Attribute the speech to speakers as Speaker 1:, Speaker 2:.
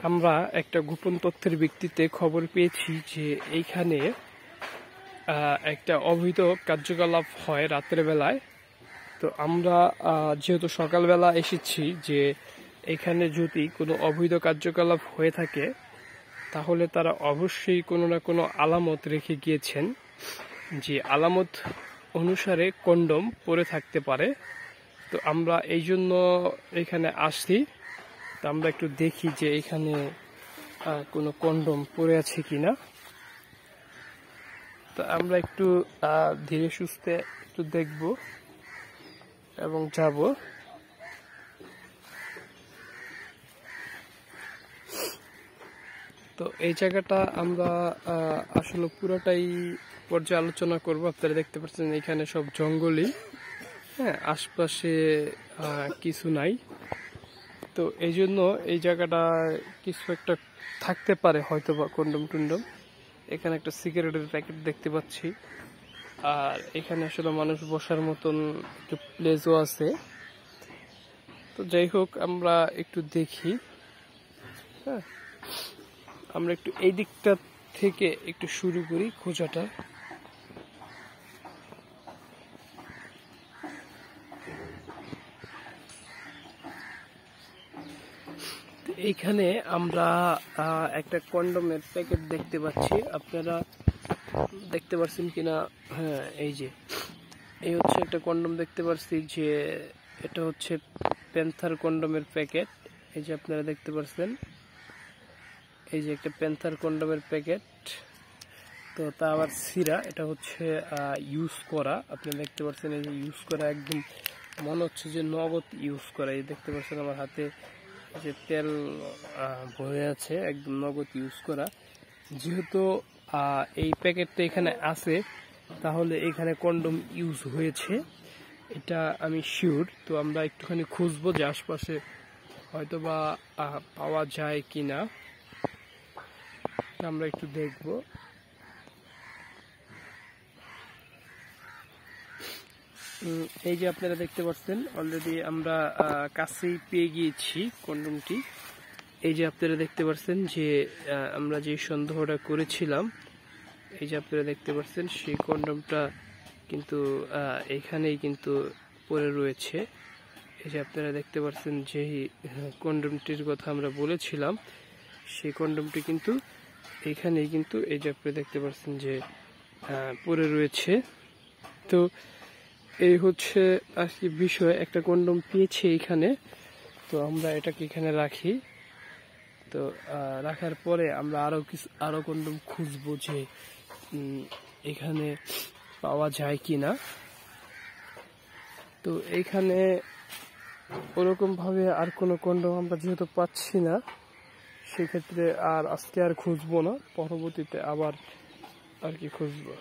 Speaker 1: আমরা একটা গোপন তথ্যের ভিত্তিতে খবর পেয়েছি যে এইখানে একটা অবৈধ কার্যকলাপ হয় রাতের বেলায়। তো আমরা যেহেতু সকালবেলা এসেছি যে এখানে যদি কোনো অবৈধ কার্যকলাপ হয়ে থাকে তাহলে তারা অবশ্যই কোনো না কোনো আলামত রেখে গিয়েছেন, যে আলামত অনুসারে কন্ডম পরে থাকতে পারে। তো আমরা এই জন্য এখানে আসছি। তো আমরা একটু দেখি যে এখানে কোনো কন্ডম পরে আছে কিনা। তো আমরা একটু ধীরে সুস্থে একটু দেখব এবং যাব। তো এই জায়গাটা আমরা আসলে পুরোটাই পর্যালোচনা করব। আপনারা দেখতে পাচ্ছেন এখানে সব জঙ্গলই, হ্যাঁ, আশপাশে কিছু নাই। তো এই জন্য এই জায়গাটা কিছু একটা থাকতে পারে, হয়তো বা কন্ডম টন্ডম। এখানে একটা সিগারেটের প্যাকেট দেখতে পাচ্ছি, আর এখানে আসলে মানুষ বসার মতন একটু প্লেসও আছে। তো যাই হোক, আমরা একটু দেখি। হ্যাঁ, আমরা একটু এই দিকটা থেকে একটু শুরু করি খোঁজাটা। এইখানে আমরা একটা কন্ডমের প্যাকেট দেখতে পাচ্ছি, আপনারা দেখতে পাচ্ছেন কিনা। হ্যাঁ, এই যে এই হচ্ছে একটা কন্ডম দেখতে পাচ্ছি, যে এটা হচ্ছে প্যান্থার কন্ডমের প্যাকেট। এই যে আপনারা দেখতে পাচ্ছেন, এই যে একটা প্যান্থার কন্ডমের প্যাকেট। তো তা আবার সিরা, এটা হচ্ছে ইউজ করা। আপনারা দেখতে পাচ্ছেন এই যে ইউজ করা, একদম মনে হচ্ছে যে নগদ ইউজ করা। এই দেখতে পাচ্ছেন আমার হাতে যে তেল ভরে আছে, একদম নগদ ইউজ করা। যেহেতু এই প্যাকেটটা এখানে আছে, তাহলে এখানে কন্ডম ইউজ হয়েছে, এটা আমি শিওর। তো আমরা একটুখানি খুঁজবো যে আশপাশে হয়তো বা পাওয়া যায় কিনা, আমরা একটু দেখব। এই যে আপনারা দেখতে পাচ্ছেন অলরেডি আমরা কাছেই পেয়ে গিয়েছি কন্ডমটি। এই যে আপনারা দেখতে পাচ্ছেন যে আমরা যে সন্দেহটা করেছিলাম, এই যে আপনারা দেখতে পাচ্ছেন সেই কন্ডমটা কিন্তু এখানেই কিন্তু পড়ে রয়েছে। এই যে আপনারা দেখতে পাচ্ছেন যে কন্ডমটির কথা আমরা বলেছিলাম, সেই কন্ডমটি কিন্তু এখানেই কিন্তু এই যে আপনারা দেখতে পাচ্ছেন যে পড়ে রয়েছে। তো এই হচ্ছে আর কি বিষয়, একটা কন্ডম পেয়েছি এখানে। তো আমরা এটাকে এখানে রাখি। তো রাখার পরে আমরা আরো কন্ডম খুঁজবো যে এখানে পাওয়া যায় কিনা। তো এইখানে ওরকম ভাবে আর কোনো কন্ডম আমরা যেহেতু পাচ্ছি না, সেক্ষেত্রে আর আজকে আর খুঁজবো না, পরবর্তীতে আবার আর কি খুঁজবো।